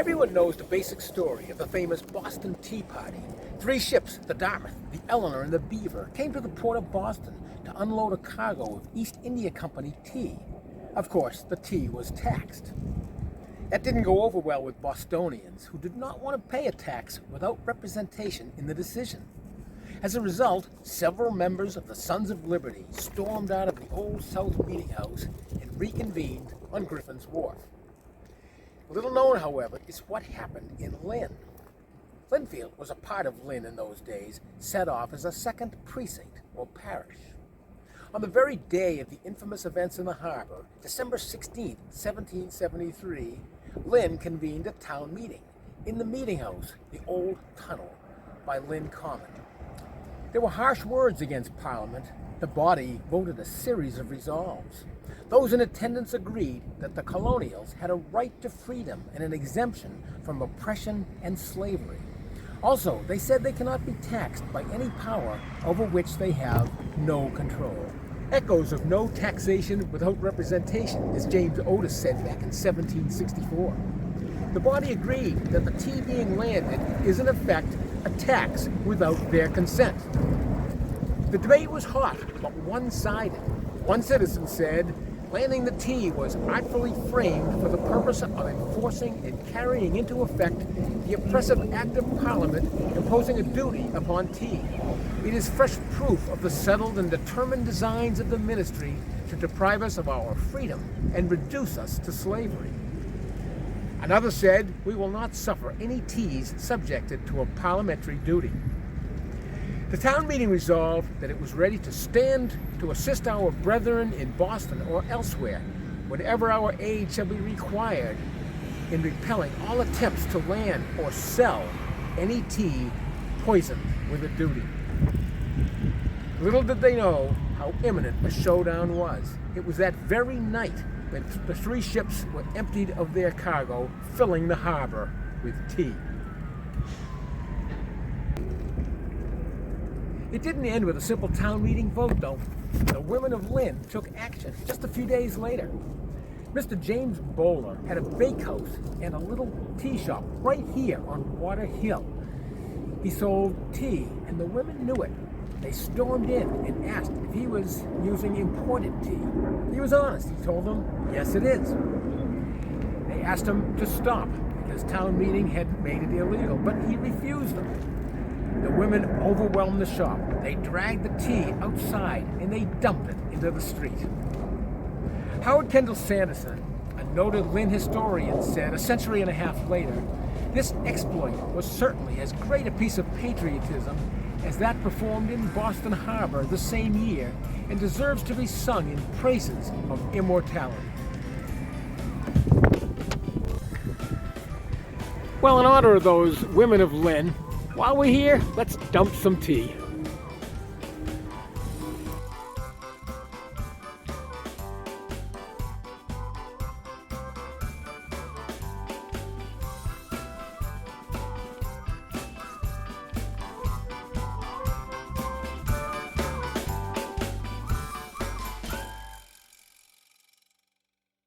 Everyone knows the basic story of the famous Boston Tea Party. 3 ships, the Dartmouth, the Eleanor, and the Beaver, came to the port of Boston to unload a cargo of East India Company tea. Of course, the tea was taxed. That didn't go over well with Bostonians, who did not want to pay a tax without representation in the decision. As a result, several members of the Sons of Liberty stormed out of the Old South Meeting House and reconvened on Griffin's Wharf. Little known, however, is what happened in Lynn. Lynnfield was a part of Lynn in those days, set off as a second precinct or parish. On the very day of the infamous events in the harbor, December 16, 1773, Lynn convened a town meeting in the meeting house, the Old Tunnel, by Lynn Common. There were harsh words against Parliament. The body voted a series of resolves. Those in attendance agreed that the colonials had a right to freedom and an exemption from oppression and slavery. Also, they said they cannot be taxed by any power over which they have no control. Echoes of no taxation without representation, as James Otis said back in 1764. The body agreed that the tea being landed is in effect a tax without their consent. The debate was hot, but one-sided. One citizen said, landing the tea was artfully framed for the purpose of enforcing and carrying into effect the oppressive act of Parliament imposing a duty upon tea. It is fresh proof of the settled and determined designs of the ministry to deprive us of our freedom and reduce us to slavery. Another said, we will not suffer any teas subjected to a parliamentary duty. The town meeting resolved that it was ready to stand to assist our brethren in Boston or elsewhere, whenever our aid shall be required in repelling all attempts to land or sell any tea poisoned with a duty. Little did they know how imminent a showdown was. It was that very night when the 3 ships were emptied of their cargo, filling the harbor with tea. It didn't end with a simple town meeting vote, though. The women of Lynn took action just a few days later. Mr. James Bowler had a bakehouse and a little tea shop right here on Water Hill. He sold tea, and the women knew it. They stormed in and asked if he was using imported tea. He was honest. He told them, yes, it is. They asked him to stop because town meeting had made it illegal, but he refused them. The women overwhelmed the shop. They dragged the tea outside and they dumped it into the street. Howard Kendall Sanderson, a noted Lynn historian, said a century and a half later, this exploit was certainly as great a piece of patriotism as that performed in Boston Harbor the same year, and deserves to be sung in praises of immortality. Well, in honor of those women of Lynn, while we're here, let's dump some tea.